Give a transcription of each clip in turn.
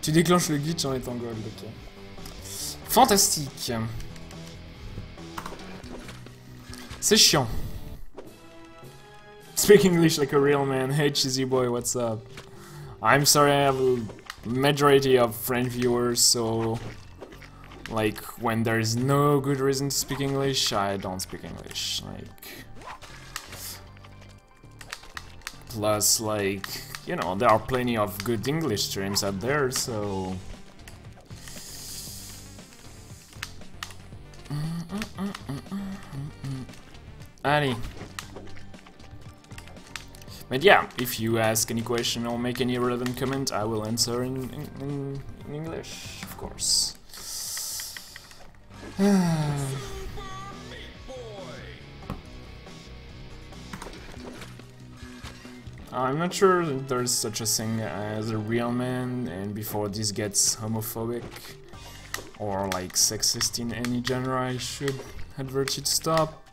Tu déclenches le glitch en étant gold, ok. Fantastique. C'est chiant. Speak English like a real man. Hey cheesy boy, what's up? I'm sorry I have a majority of French viewers, so... Like, when there's no good reason to speak English, I don't speak English. Like... Plus, like... You know, there are plenty of good English streams out there, so... Allez. But yeah, if you ask any question or make any relevant comment, I will answer in English, of course. I'm not sure if there's such a thing as a real man, and before this gets homophobic or like sexist in any genre, I should advert you to stop.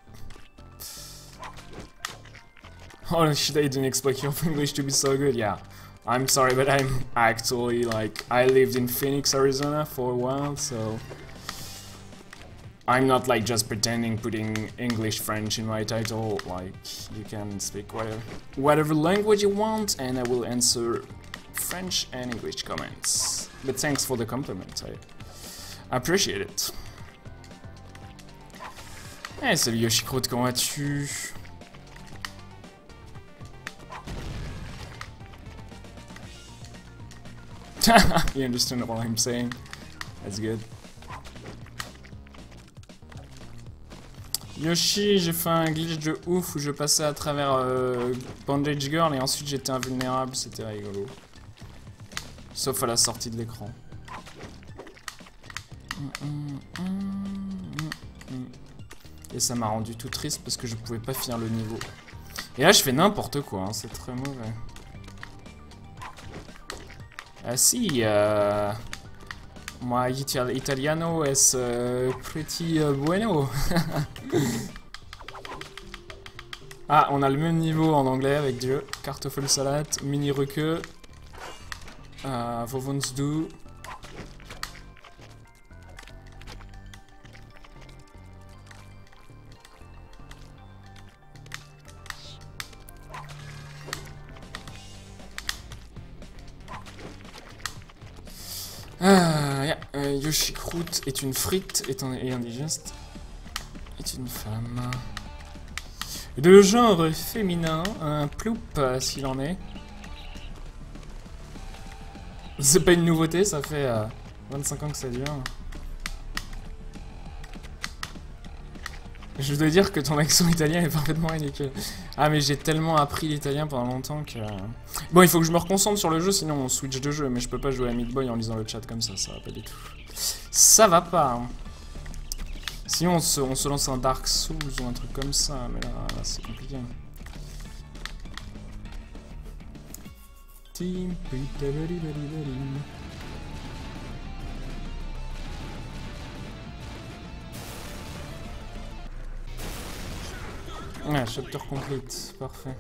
Oh shit, I didn't expect your English to be so good, yeah. I'm sorry, but I'm actually like, I lived in Phoenix, Arizona for a while, so... I'm not like just pretending putting English, French in my title, like, you can speak whatever language you want, and I will answer French and English comments. But thanks for the compliment, I appreciate it. Hey, salut Yoshikroot, comment vas-tu? You understand what I'm saying? That's good. Yoshi, j'ai fait un glitch de ouf où je passais à travers Bandage Girl et ensuite j'étais invulnérable, c'était rigolo. Sauf à la sortie de l'écran. Et ça m'a rendu tout triste parce que je pouvais pas finir le niveau. Et là je fais n'importe quoi, hein, c'est très mauvais. Ah si, moi italiano es pretty bueno. Ah, on a le même niveau en anglais avec Dieu. Kartoffelsalat, mini requeux, Vovonsdu. Yoshikroot est une frite et indigeste. Est une femme. De genre féminin, un ploup s'il en est. C'est pas une nouveauté, ça fait 25 ans que ça dure. Je dois dire que ton accent italien est parfaitement ridicule. Ah mais j'ai tellement appris l'italien pendant longtemps que... Bon, il faut que je me reconcentre sur le jeu, sinon on switch de jeu. Mais je peux pas jouer à Meat Boy en lisant le chat comme ça va pas du tout. Ça va pas. Hein. Sinon on se lance un Dark Souls ou un truc comme ça, mais là c'est compliqué. Ah, chapter complete, parfait.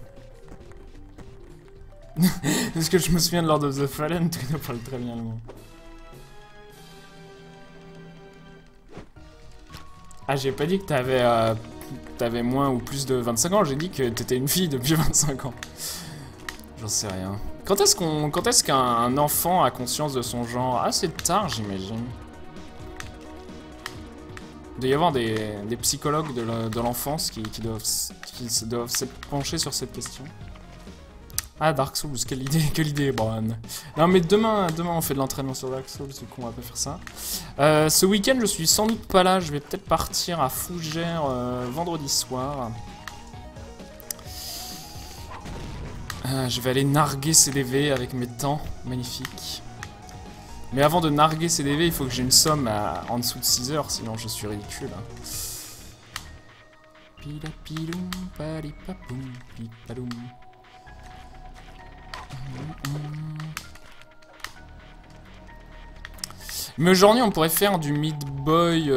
Est-ce que je me souviens de Lord of the Fallen? Tu parles très bien le mot. Ah, j'ai pas dit que t'avais moins ou plus de 25 ans, j'ai dit que t'étais une fille depuis 25 ans. J'en sais rien. Quand est-ce qu'un enfant a conscience de son genre? Assez tard, j'imagine. Il doit y avoir des psychologues de l'enfance qui doivent se pencher sur cette question. Ah, Dark Souls, quelle idée, Bron. Non, mais demain on fait de l'entraînement sur Dark Souls, du coup on va pas faire ça. Ce week-end, je suis sans doute pas là, je vais peut-être partir à Fougères vendredi soir. Je vais aller narguer CDV avec mes temps magnifiques. Mais avant de narguer CDV, il faut que j'ai une somme en dessous de 6 heures, sinon je suis ridicule. Pilapiloum, palipapoum, pipaloum. Mais aujourd'hui, on pourrait faire du Meat Boy,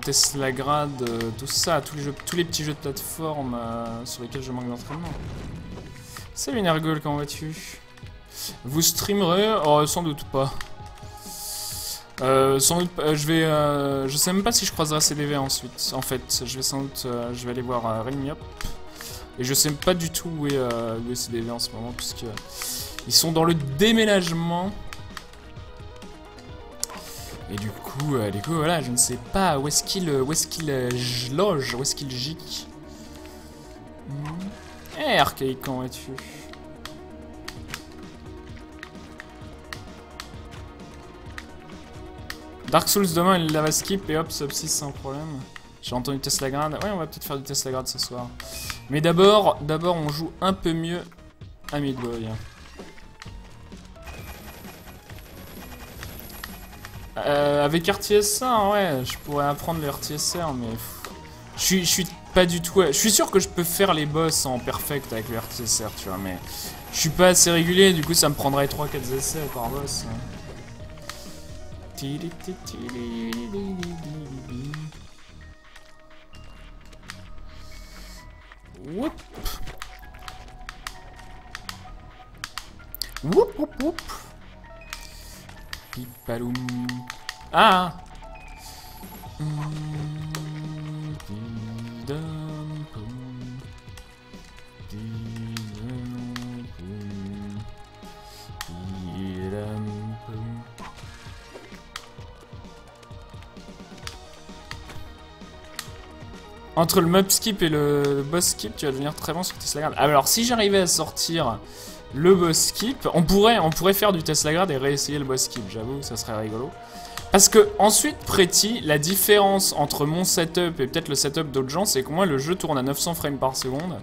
Teslagrad, tout ça, tous les petits jeux de plateforme sur lesquels je manque d'entraînement. Salut Nergol, comment vas-tu? Vous streamerez? Oh, sans doute pas. Sans doute, je sais même pas si je croiserai CDV ensuite. En fait, je vais sans doute, je vais aller voir Rémi Hop. Et je sais pas du tout où est CDV en ce moment, puisque ils sont dans le déménagement. Et du coup, voilà, je ne sais pas où est-ce qu'il loge, où est-ce qu'il gique. Eh, Archaïque, comment es-tu? Dark Souls demain, il la va skip et hop, sub 6 sans problème. J'ai entendu Tesla Grade. Ouais, on va peut-être faire du Tesla Grade ce soir. Mais d'abord, on joue un peu mieux à Midboy. Avec RTSR, ouais, je pourrais apprendre le RTSR, mais je suis pas du tout. Je suis sûr que je peux faire les boss en perfect avec le RTSR, tu vois, mais je suis pas assez régulier, du coup ça me prendrait 3-4 essais par boss. Whoop. Whoop whoop whoop. Pipaloum. Ah. Entre le mob skip et le boss skip, tu vas devenir très bon sur Tesla Grade. Ah, alors si j'arrivais à sortir le boss skip, on pourrait faire du Tesla Grade et réessayer le boss skip, j'avoue, ça serait rigolo. Parce que ensuite, Pretty, la différence entre mon setup et peut-être le setup d'autres gens, c'est que moi le jeu tourne à 900 frames par seconde.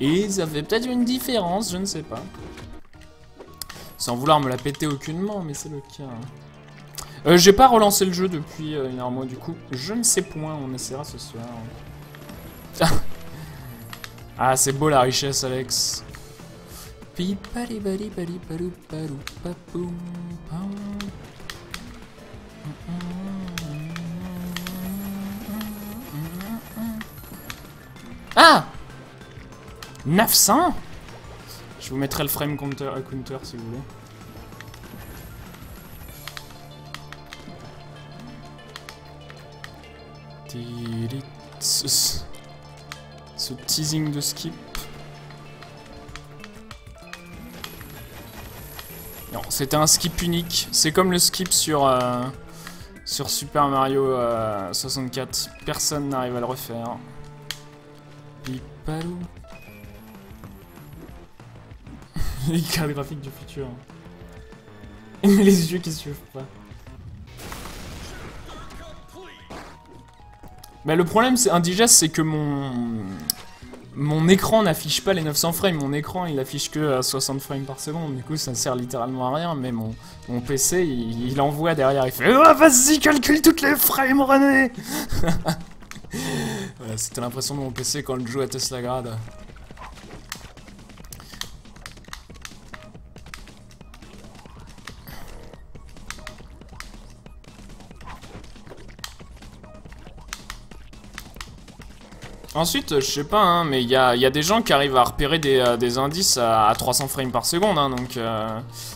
Et ça fait peut-être une différence, je ne sais pas. Sans vouloir me la péter aucunement, mais c'est le cas. J'ai pas relancé le jeu depuis un mois, du coup, je ne sais point, on essaiera ce soir. Ah, c'est beau la richesse, Alex. Ah, 900. Je vous mettrai le frame counter si vous voulez. Ce teasing de skip. Non, c'était un skip unique. C'est comme le skip sur Super Mario 64. Personne n'arrive à le refaire. Pipalou. Les cartes graphiques du futur. Mais les yeux qui suivent pas. Mais le problème, c'est indigeste, c'est que mon écran n'affiche pas les 900 frames. Mon écran, il affiche que 60 frames par seconde. Du coup, ça sert littéralement à rien. Mais mon PC, il envoie derrière. Il fait oh, vas-y, calcule toutes les frames, René. Voilà, c'était l'impression de mon PC quand je joue à Tesla Grade. Ensuite, je sais pas, hein, mais il y a des gens qui arrivent à repérer des indices à 300 frames par seconde, hein, donc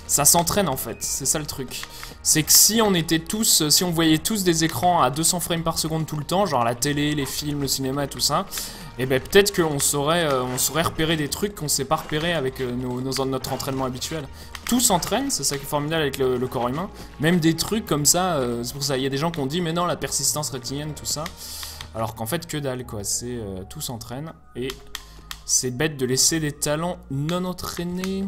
ça s'entraîne en fait, c'est ça le truc. C'est que si on voyait tous des écrans à 200 frames par seconde tout le temps, genre la télé, les films, le cinéma, tout ça, et ben peut-être qu'on saurait repérer des trucs qu'on sait pas repérer avec notre entraînement habituel. Tout s'entraîne, c'est ça qui est formidable avec le corps humain, même des trucs comme ça, c'est pour ça, il y a des gens qui ont dit mais non, la persistance rétinienne, tout ça. Alors qu'en fait, que dalle, quoi. C'est tout s'entraîne. Et c'est bête de laisser des talents non entraînés.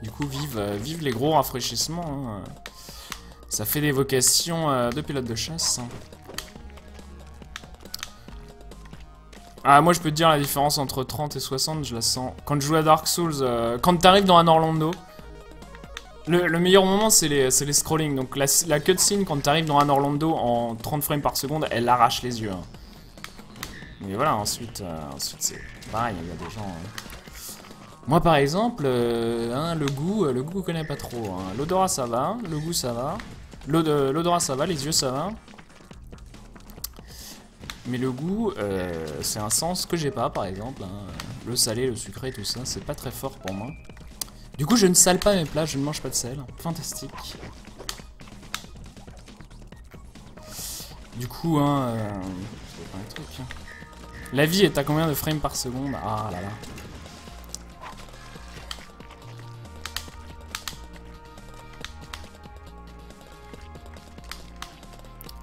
Du coup, vive les gros rafraîchissements. Hein. Ça fait des vocations de pilote de chasse. Ah, moi, je peux te dire la différence entre 30 et 60, je la sens. Quand je joue à Dark Souls, quand t'arrives dans un Orlando... Le meilleur moment, c'est les scrolling. Donc la cutscene, quand t'arrives dans un Orlando en 30 frames par seconde, elle arrache les yeux. Hein. Mais voilà, ensuite c'est pareil, il y a des gens... Moi, par exemple, le goût, je connais pas trop. Hein. L'odorat, ça va. Le goût, ça va. L'odorat, ça va. Les yeux, ça va. Mais le goût, c'est un sens que j'ai pas, par exemple. Hein. Le salé, le sucré, tout ça, c'est pas très fort pour moi. Du coup, je ne sale pas mes plats, je ne mange pas de sel. Fantastique. Du coup, hein, c'est pas un truc, hein. La vie est à combien de frames par seconde? Ah là là.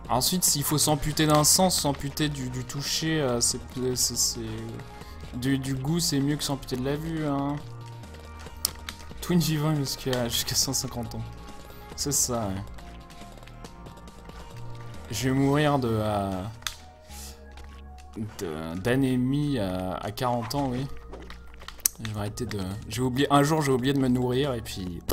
Ensuite, s'il faut s'amputer d'un sens, s'amputer du toucher, du goût, c'est mieux que s'amputer de la vue, hein. Twin vivant jusqu'à 150 ans. C'est ça, ouais. Je vais mourir d'anémie à 40 ans, oui. Je vais arrêter de... Un jour, j'ai oublié de me nourrir, et puis...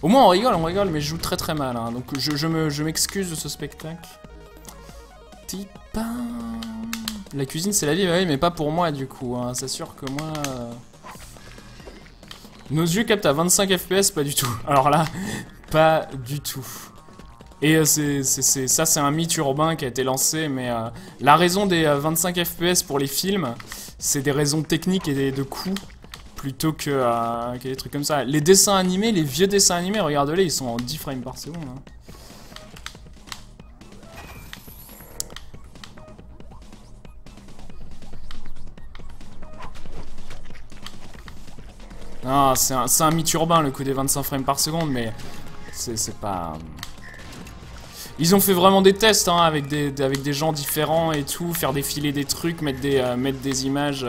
Au moins on rigole, mais je joue très très mal, hein, donc je m'excuse de ce spectacle. La cuisine c'est la vie, oui, mais pas pour moi du coup, hein. C'est sûr que moi... Nos yeux captent à 25 FPS, pas du tout. Alors là, pas du tout. Et ça c'est un mythe urbain qui a été lancé, mais la raison des 25 FPS pour les films, c'est des raisons techniques et de coûts, plutôt que des trucs comme ça. Les dessins animés, les vieux dessins animés, regarde-les, ils sont en 10 frames par seconde, hein. Non, c'est un mythe urbain le coup des 25 frames par seconde, mais c'est pas... Ils ont fait vraiment des tests, hein, avec des gens différents et tout, faire défiler des trucs, mettre des images,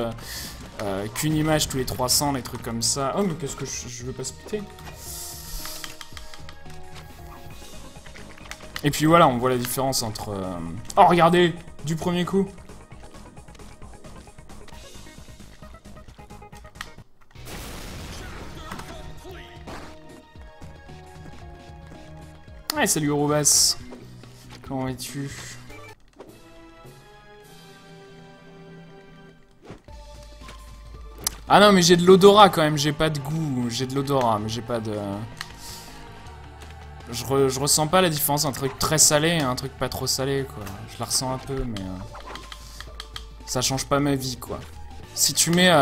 qu'une image tous les 300, des trucs comme ça. Oh mais qu'est-ce que je veux pas splitter. Et puis voilà, on voit la différence entre... Oh regardez, du premier coup. Ouais, salut Robas. Comment es-tu? Ah non, mais j'ai de l'odorat quand même, j'ai pas de goût. J'ai de l'odorat, mais j'ai pas de... Je ressens pas la différence entre un truc très salé et un truc pas trop salé, quoi. Je la ressens un peu, mais... ça change pas ma vie, quoi. Si tu mets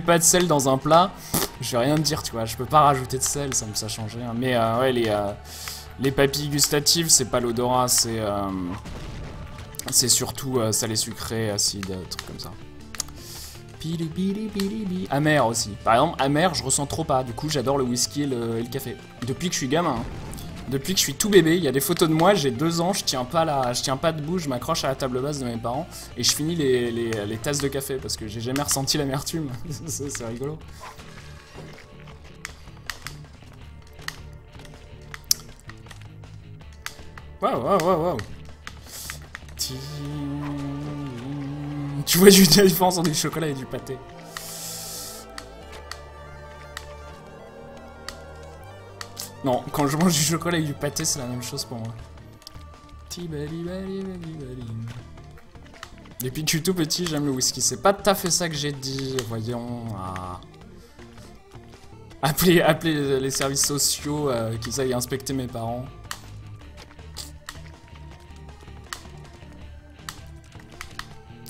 pas de sel dans un plat, je vais rien te dire, tu vois. Je peux pas rajouter de sel, ça change rien. Mais ouais, les papilles gustatives, c'est pas l'odorat, c'est surtout salé, sucré, acide, trucs comme ça. Amer aussi. Par exemple, amer, je ressens trop pas. Du coup, j'adore le whisky et le café. Depuis que je suis gamin, hein. Depuis que je suis tout bébé, il y a des photos de moi, j'ai 2 ans, je tiens pas debout, je m'accroche à la table basse de mes parents et je finis les tasses de café parce que j'ai jamais ressenti l'amertume. C'est rigolo. Waouh. Tu vois, j'ai eu la différence entre du chocolat et du pâté. Non, quand je mange du chocolat et du pâté, c'est la même chose pour moi. Depuis que je suis tout petit, j'aime le whisky. C'est pas tout à fait ça que j'ai dit, voyons. Ah. Appelez les services sociaux, qu'ils aillent inspecter mes parents.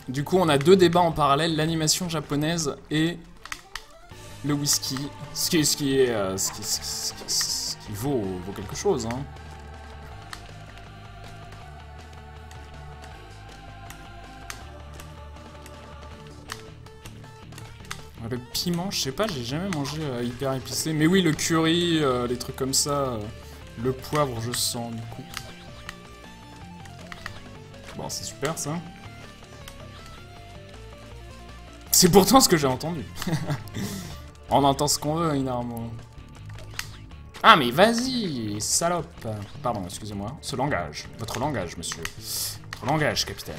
Du coup, on a 2 débats en parallèle, l'animation japonaise et le whisky. Ce qui vaut quelque chose, hein. Le piment, je sais pas, j'ai jamais mangé hyper épicé. Mais oui, le curry, les trucs comme ça, le poivre, je sens du coup. Bon, c'est super ça. C'est pourtant ce que j'ai entendu. On entend ce qu'on veut, Inarmo. Ah, mais vas-y, salope. Pardon, excusez-moi. Ce langage. Votre langage, monsieur. Votre langage, capitaine.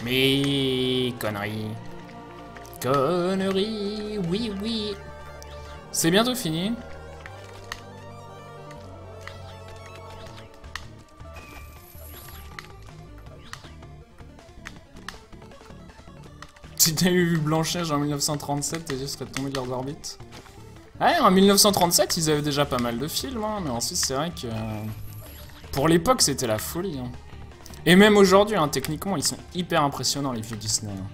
Mais... conneries. Conneries, oui. C'est bientôt fini. Si t'as eu Blanche-Neige en 1937, tes yeux seraient tombés de leurs orbites. Ouais, en 1937, ils avaient déjà pas mal de films, hein, mais ensuite, c'est vrai que... pour l'époque, c'était la folie. Hein. Et même aujourd'hui, hein, techniquement, ils sont hyper impressionnants, les vieux Disney. Hein.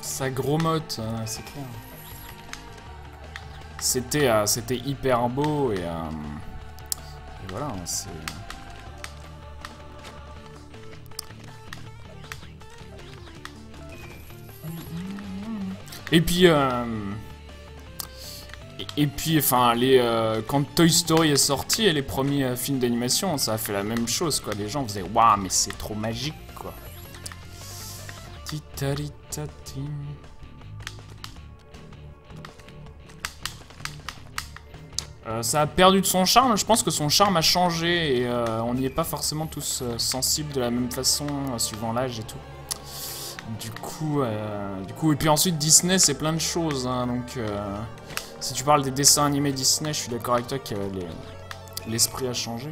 Ça grosmote, c'est clair. C'était hyper beau et voilà, c'est... Et puis, enfin, quand Toy Story est sorti et les premiers films d'animation, ça a fait la même chose, quoi. Les gens faisaient, waouh, mais c'est trop magique, quoi. Ça a perdu de son charme. Je pense que son charme a changé et on n'y est pas forcément tous sensibles de la même façon, suivant l'âge et tout. Du coup, et puis ensuite Disney c'est plein de choses, hein, donc si tu parles des dessins animés Disney, je suis d'accord avec toi que l'esprit a changé.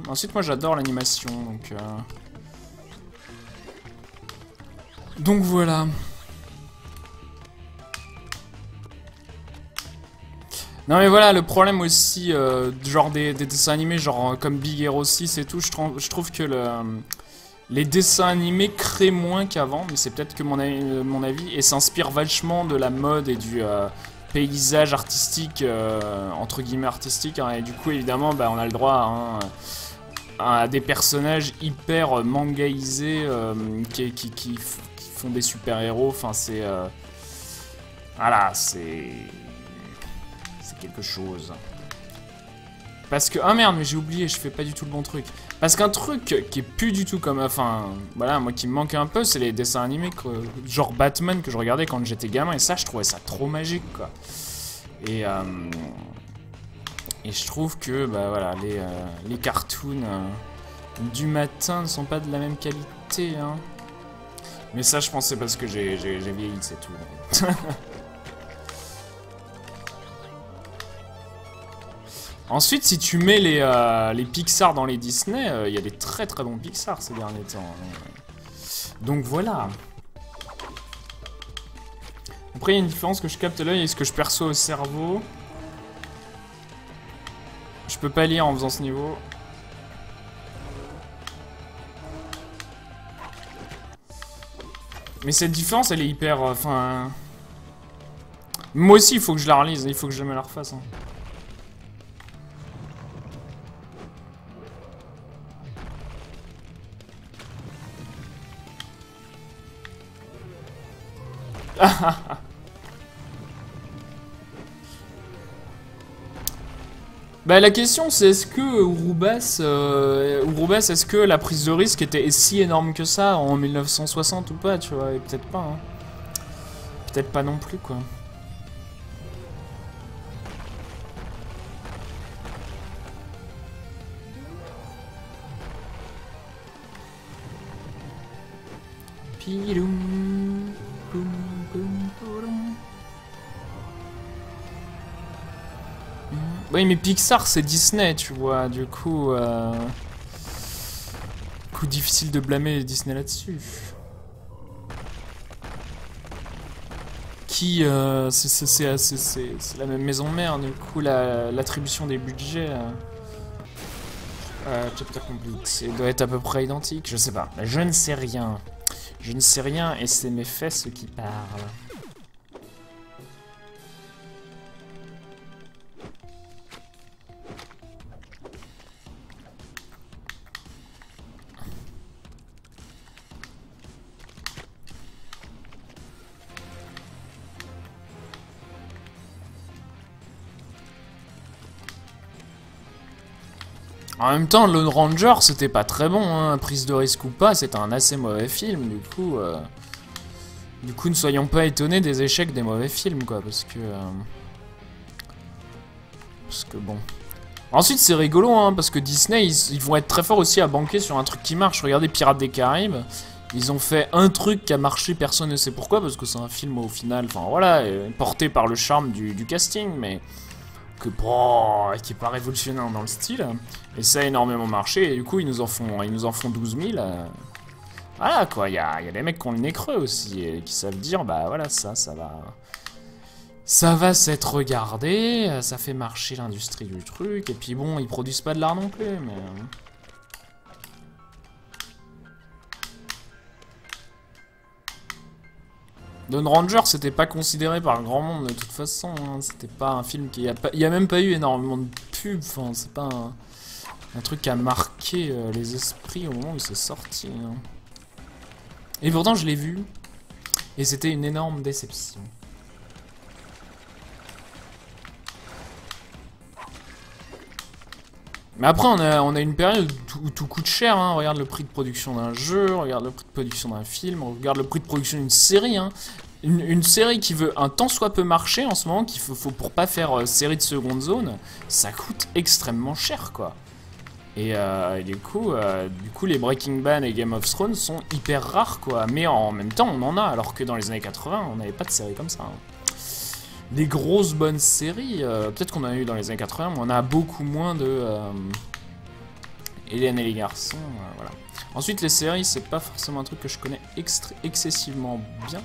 Ensuite moi j'adore l'animation, donc voilà. Non mais voilà, le problème aussi, genre des dessins animés, genre comme Big Hero 6 et tout, je trouve que les dessins animés créent moins qu'avant, mais c'est peut-être que mon avis, et s'inspirent vachement de la mode et du paysage artistique, entre guillemets artistique, hein, et du coup évidemment bah, on a le droit à des personnages hyper mangaisés qui font des super-héros, enfin c'est... voilà, c'est quelque chose. Parce que... Ah merde, mais j'ai oublié, je fais pas du tout le bon truc. Parce qu'un truc qui est plus du tout comme... Enfin, voilà, moi qui me manque un peu, c'est les dessins animés, genre Batman, que je regardais quand j'étais gamin, et ça, je trouvais ça trop magique, quoi. Et je trouve que, bah voilà, les cartoons du matin ne sont pas de la même qualité, hein. Mais ça, je pense c'est parce que j'ai vieilli, c'est tout. Ensuite, si tu mets les Pixar dans les Disney, il y a des très très bons Pixar ces derniers temps. Donc voilà. Après, il y a une différence que je capte à l'œil et ce que je perçois au cerveau. Je peux pas lire en faisant ce niveau. Mais cette différence, elle est hyper... Enfin... moi aussi, il faut que je la relise, il faut que je me la refasse. Hein. Bah la question c'est est-ce que Urubas, est-ce que la prise de risque était si énorme que ça en 1960 ou pas, tu vois, et peut-être pas, hein. Peut-être pas non plus, quoi. Pidoum, boum, boum, boum. Oui, mais Pixar, c'est Disney, tu vois, du coup... coup difficile de blâmer Disney là-dessus. Qui... c'est la même maison mère, du coup, l'attribution des budgets... chapter complete, doit être à peu près identique, je sais pas. Je ne sais rien. Je ne sais rien, et c'est mes fesses qui parlent. En même temps, Lone Ranger, c'était pas très bon, hein. Prise de risque ou pas, c'était un assez mauvais film, du coup... ne soyons pas étonnés des échecs des mauvais films, quoi, parce que bon... Ensuite, c'est rigolo, hein, parce que Disney, ils vont être très forts aussi à banquer sur un truc qui marche. Regardez Pirates des Caraïbes, ils ont fait un truc qui a marché, personne ne sait pourquoi, parce que c'est un film, au final, enfin, voilà, porté par le charme du casting, mais... qui est pas révolutionnaire dans le style, et ça a énormément marché, et du coup ils nous en font 12 000. Voilà quoi, il y a des mecs qui ont le nez creux aussi, et qui savent dire bah voilà, ça va Ça va s'être regardé, ça fait marcher l'industrie du truc, et puis bon, ils produisent pas de l'art non plus, mais... Dawn Ranger, c'était pas considéré par grand monde de toute façon, hein. C'était pas un film qui... Il y a même pas eu énormément de pubs, enfin, c'est pas un truc qui a marqué les esprits au moment où il s'est sorti. Hein. Et pourtant, je l'ai vu, et c'était une énorme déception. Mais après, on a une période où tout coûte cher, hein. Regarde le prix de production d'un jeu, regarde le prix de production d'un film, regarde le prix de production d'une série, hein. Une série qui veut un tant soit peu marcher en ce moment, qu'il faut pour pas faire série de seconde zone, ça coûte extrêmement cher, quoi. Et du coup, les Breaking Bad et Game of Thrones sont hyper rares, quoi. Mais en même temps, on en a, alors que dans les années 80, on n'avait pas de série comme ça, hein. Des grosses bonnes séries, peut-être qu'on en a eu dans les années 80, mais on a beaucoup moins de Hélène et les garçons, voilà. Ensuite, les séries, c'est pas forcément un truc que je connais excessivement bien.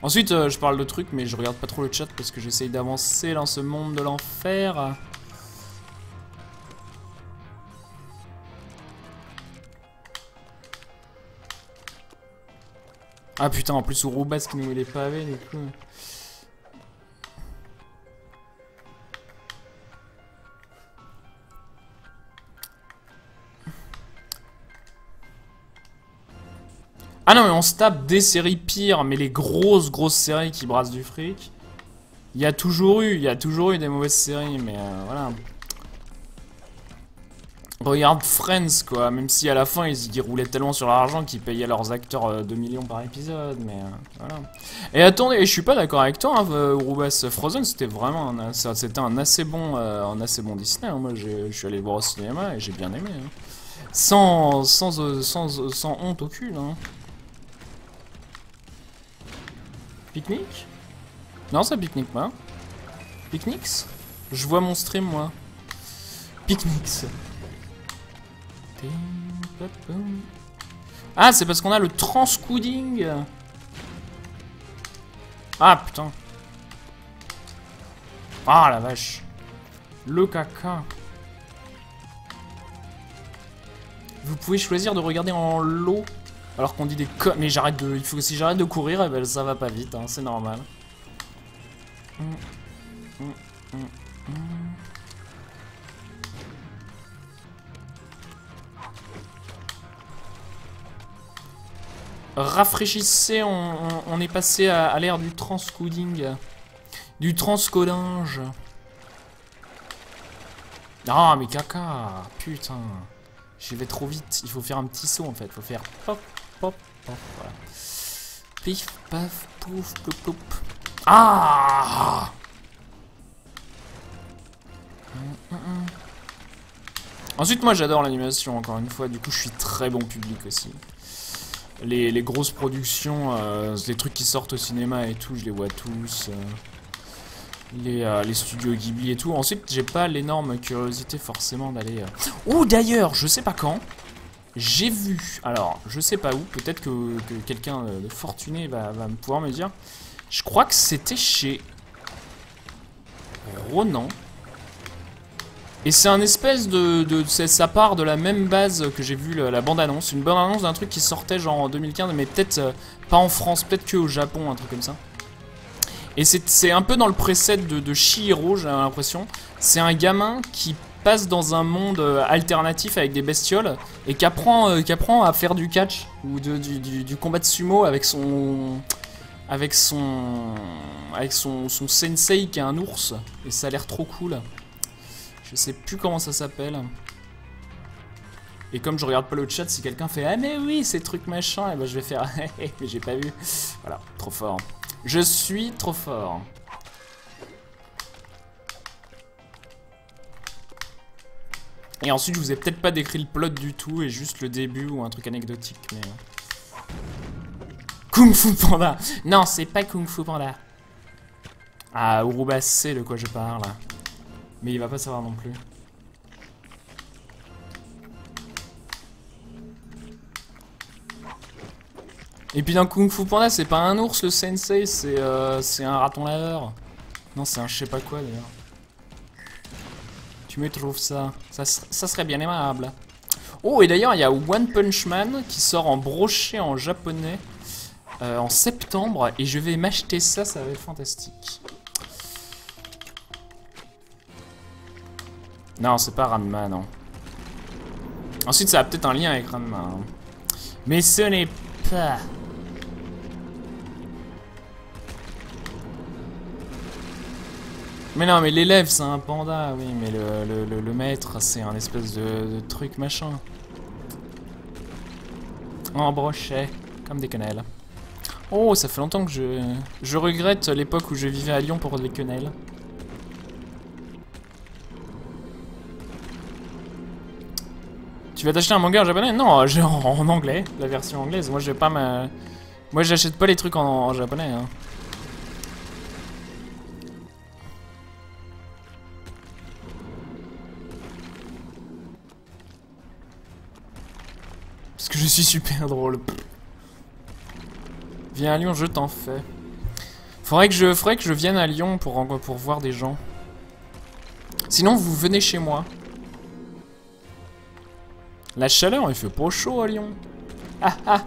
Ensuite, je parle de trucs, mais je regarde pas trop le chat parce que j'essaye d'avancer dans ce monde de l'enfer. Ah putain, en plus Urubas qui nous met les pavés, du coup. Ah non, mais on se tape des séries pires, mais les grosses séries qui brassent du fric. Il y a toujours eu des mauvaises séries, mais voilà. Regarde Friends, quoi, même si à la fin ils roulaient tellement sur l'argent qu'ils payaient leurs acteurs 2 millions par épisode, mais voilà. Et attendez, je suis pas d'accord avec toi, hein, Urubas. Frozen, c'était vraiment c'était un assez bon Disney, hein. Moi je suis allé le voir au cinéma et j'ai bien aimé, hein. Sans honte aucune, hein. Picnic? Non, ça pique-nique pas. Picnics? Je vois mon stream, moi. Picnics. Ah, c'est parce qu'on a le transcoding. Ah, putain. Ah, la vache. Le caca. Vous pouvez choisir de regarder en lot. Alors qu'on dit des connes. Mais j'arrête de... Si j'arrête de courir, eh ben, ça va pas vite, hein, c'est normal. Rafraîchissez, on est passé à l'ère du transcoding. Du transcodinge. Ah, mais caca. Putain. J'y vais trop vite. Il faut faire un petit saut en fait. Il faut faire pop, pop, pop. Voilà. Pif, paf, pouf, ploup, ploup. Ah! Ensuite, moi j'adore l'animation, encore une fois. Du coup, je suis très bon public aussi. Les grosses productions, les trucs qui sortent au cinéma et tout, je les vois tous. Les studios Ghibli et tout. Ensuite, j'ai pas l'énorme curiosité forcément d'aller... Ou d'ailleurs, je sais pas quand, j'ai vu... Alors, je sais pas où, peut-être que quelqu'un de fortuné va me pouvoir me dire. Je crois que c'était chez Ronan. Et c'est un espèce ça part de la même base que j'ai vu la bande-annonce. Une bande-annonce d'un truc qui sortait genre en 2015, mais peut-être pas en France, peut-être que au Japon, un truc comme ça. Et c'est un peu dans le preset de Chihiro, j'ai l'impression. C'est un gamin qui passe dans un monde alternatif avec des bestioles et qui apprend à faire du catch ou du combat de sumo avec son sensei qui est un ours. Et ça a l'air trop cool. Je sais plus comment ça s'appelle. Et comme je regarde pas le chat, si quelqu'un fait « Ah mais oui, ces trucs machin », et ben je vais faire « mais j'ai pas vu ». Voilà, trop fort. Je suis trop fort. Et ensuite, je vous ai peut-être pas décrit le plot du tout, et juste le début ou un truc anecdotique, mais... Kung Fu Panda. Non, c'est pas Kung Fu Panda. Ah, Urubas sait de quoi je parle. Mais il va pas savoir non plus. Et puis dans Kung Fu Panda, c'est pas un ours le sensei, c'est un raton laveur. Non, c'est un je sais pas quoi d'ailleurs. Tu me trouves ça? Ça serait bien aimable. Oh, et d'ailleurs, il y a One Punch Man qui sort en broché en japonais en septembre. Et je vais m'acheter ça, ça va être fantastique. Non, c'est pas Ranma, non. Ensuite, ça a peut-être un lien avec Ranma. Hein. Mais ce n'est pas... Mais non, mais l'élève, c'est un panda, oui, mais le maître, c'est un espèce de truc machin. En brochet, comme des quenelles. Oh, ça fait longtemps que je regrette l'époque où je vivais à Lyon pour les quenelles. Tu vas t'acheter un manga en japonais? Non, j'ai en anglais, la version anglaise. Moi, j'ai pas ma... Moi, j'achète pas les trucs en japonais, hein. Parce que je suis super drôle. Viens à Lyon, je t'en fais. Faudrait que je vienne à Lyon pour voir des gens. Sinon, vous venez chez moi. La chaleur, il fait pas chaud à Lyon. Ah ah.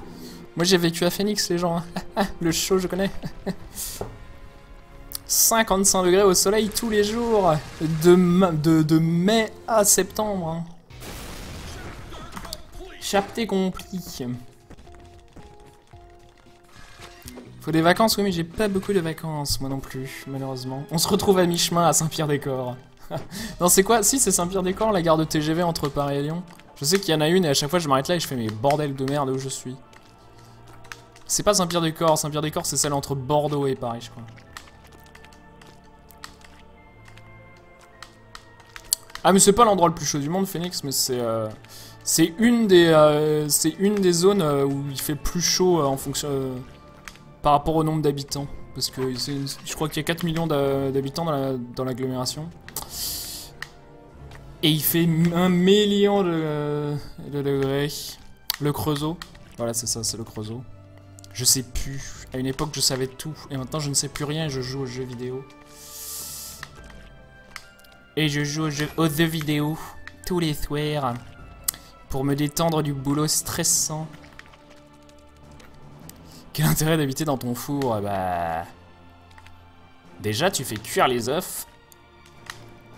Moi, j'ai vécu à Phoenix, les gens. Ah, ah. Le chaud, je connais. 55 degrés au soleil tous les jours. De mai à septembre. Hein. Chapté compris. Faut des vacances, oui, mais j'ai pas beaucoup de vacances, moi non plus, malheureusement. On se retrouve à mi-chemin à Saint-Pierre-des-Corps. Non, c'est quoi? Si, c'est Saint-Pierre-des-Corps, la gare de TGV entre Paris et Lyon. Je sais qu'il y en a une et à chaque fois je m'arrête là et je fais mes bordel de merde où je suis. C'est pas Saint-Pierre-des-Corps, Saint-Pierre-des-Corps c'est celle entre Bordeaux et Paris, je crois. Ah, mais c'est pas l'endroit le plus chaud du monde, Phoenix, mais c'est une des zones où il fait plus chaud en fonction par rapport au nombre d'habitants, parce que je crois qu'il y a 4 millions d'habitants dans l'agglomération. Et il fait 1 million de degrés. Le Creusot. Voilà, c'est ça, c'est le Creusot. Je sais plus. À une époque, je savais tout. Et maintenant, je ne sais plus rien et je joue aux jeux vidéo. Et je joue aux jeux vidéo tous les soirs. Pour me détendre du boulot stressant. Quel intérêt d'habiter dans ton four? Bah... Déjà, tu fais cuire les œufs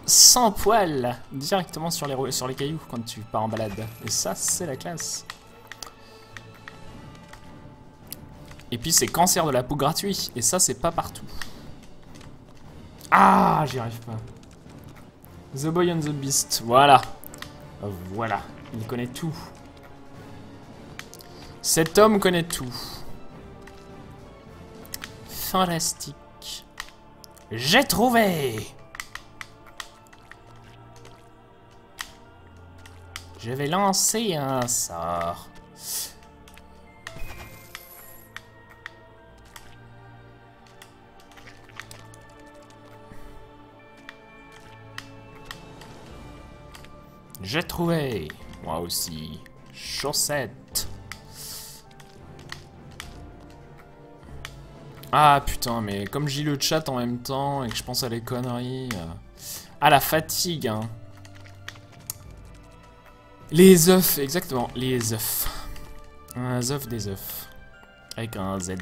sans poil, directement sur les cailloux quand tu pars en balade. Et ça, c'est la classe. Et puis, c'est cancer de la peau gratuit. Et ça, c'est pas partout. Ah, j'y arrive pas. The Boy and the Beast, voilà. Voilà, il connaît tout. Cet homme connaît tout. Fantastique. J'ai trouvé! Je vais lancer un sort. J'ai trouvé. Moi aussi. Chaussettes. Ah putain, mais comme j'ai le chat en même temps et que je pense à les conneries... Ah, la fatigue, hein. Les œufs, exactement, les œufs. Un œuf des œufs. Avec un Z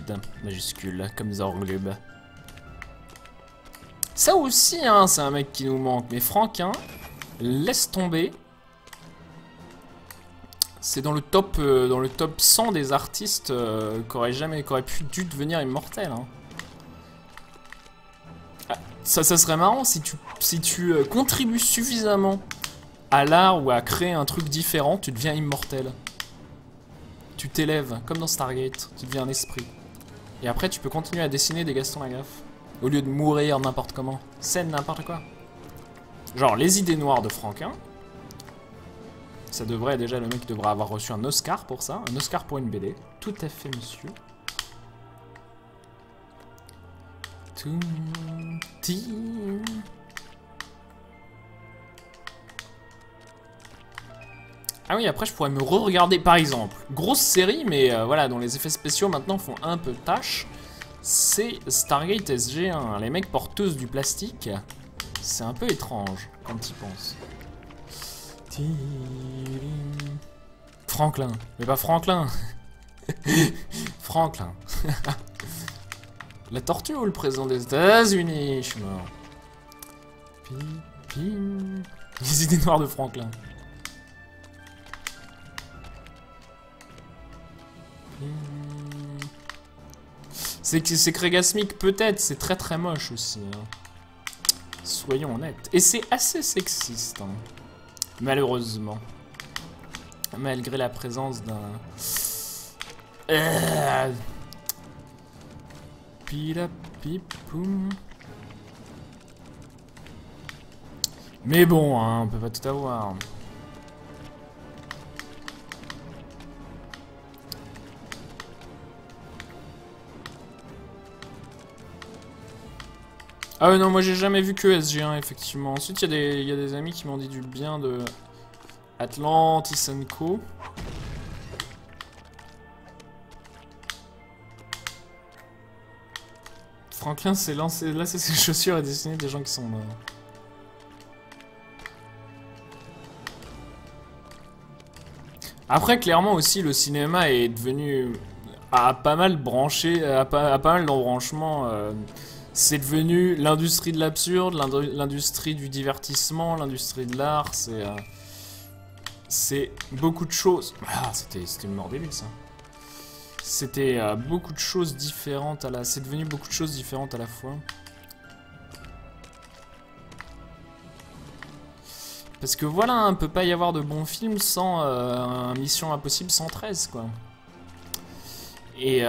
majuscule, comme Zorglub. Ça aussi, hein, c'est un mec qui nous manque. Mais Franquin, laisse tomber. C'est dans le top 100 des artistes qui auraient dû devenir immortels. Hein. Ah, ça serait marrant si tu contribues suffisamment à l'art ou à créer un truc différent, tu deviens immortel. Tu t'élèves, comme dans Stargate, tu deviens un esprit. Et après, tu peux continuer à dessiner des Gaston Lagaffe. Au lieu de mourir n'importe comment. Scène n'importe quoi. Genre, les idées noires de Franquin. Ça devrait, déjà, le mec devrait avoir reçu un Oscar pour ça. Un Oscar pour une BD. Tout à fait, monsieur. Tout... Ah oui, après je pourrais me re-regarder par exemple. Grosse série, mais voilà, dont les effets spéciaux maintenant font un peu tâche. C'est Stargate SG1. Les mecs porteuses du plastique. C'est un peu étrange quand tu y penses. Franklin. Mais pas Franklin. Franklin. La tortue ou le président des États-Unis? Je suis mort. Les idées noires de Franklin. C'est Kregasmic peut-être, c'est très très moche aussi. Hein. Soyons honnêtes. Et c'est assez sexiste. Hein. Malheureusement. Malgré la présence d'un... Pila pipoum. Mais bon, hein, on peut pas tout avoir. Ah ouais, non, moi j'ai jamais vu que SG1 effectivement. Ensuite il y a des amis qui m'ont dit du bien de Atlantis & Co. Franklin s'est lancé, là c'est ses chaussures et dessiner des gens qui sont morts. Après clairement aussi le cinéma est devenu a pas mal branché, a pas mal d'embranchements. C'est devenu l'industrie de l'absurde, l'industrie du divertissement, l'industrie de l'art, c'est beaucoup de choses. Ah, c'était une mort d'élite, ça. C'était beaucoup de choses différentes à la... C'est devenu beaucoup de choses différentes à la fois. Parce que voilà, on peut pas y avoir de bons films sans Mission Impossible 113, quoi. Et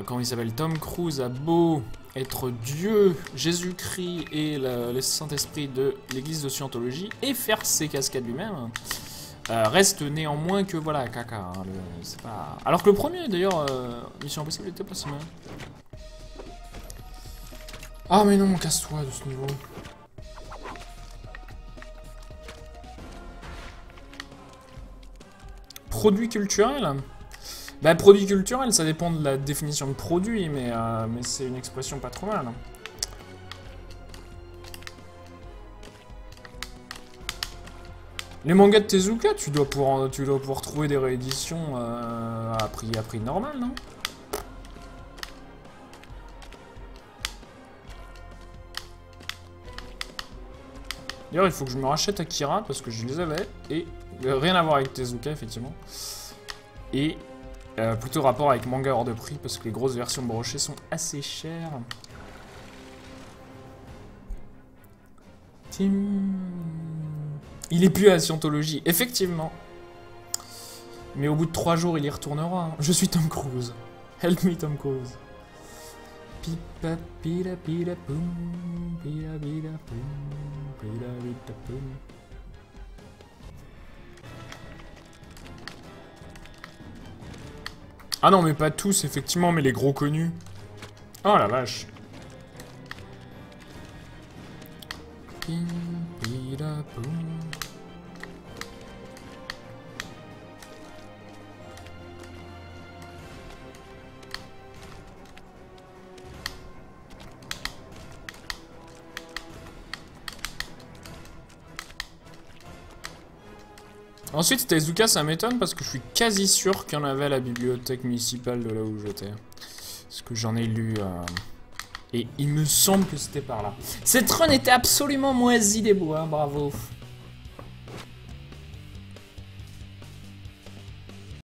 comment il s'appelle, Tom Cruise a beau être Dieu, Jésus-Christ et le Saint-Esprit de l'église de Scientologie et faire ses cascades lui-même, reste néanmoins que voilà, caca. Hein, c'est pas... Alors que le premier, d'ailleurs, Mission Impossible était pas si mal. Ah mais non, casse-toi de ce niveau. Produit culturel? Bah, produit culturel, ça dépend de la définition de produit, mais c'est une expression pas trop mal. Les mangas de Tezuka, tu dois pouvoir trouver des rééditions à prix normal, non? D'ailleurs, il faut que je me rachète Akira, parce que je les avais, et rien à voir avec Tezuka, effectivement. Et... plutôt rapport avec manga hors de prix parce que les grosses versions brochées sont assez chères. Il est plus à la Scientologie, effectivement. Mais au bout de 3 jours, il y retournera. Je suis Tom Cruise. Help me, Tom Cruise. Pipa pila pila poum, pila pila poum, pila pila poum. Ah non, mais pas tous, effectivement, mais les gros connus. Oh la vache. Ensuite, Tezuka, ça m'étonne parce que je suis quasi sûr qu'il y en avait à la bibliothèque municipale de là où j'étais. Parce que j'en ai lu... Et il me semble que c'était par là. Cette run était absolument moisie des bois, bravo.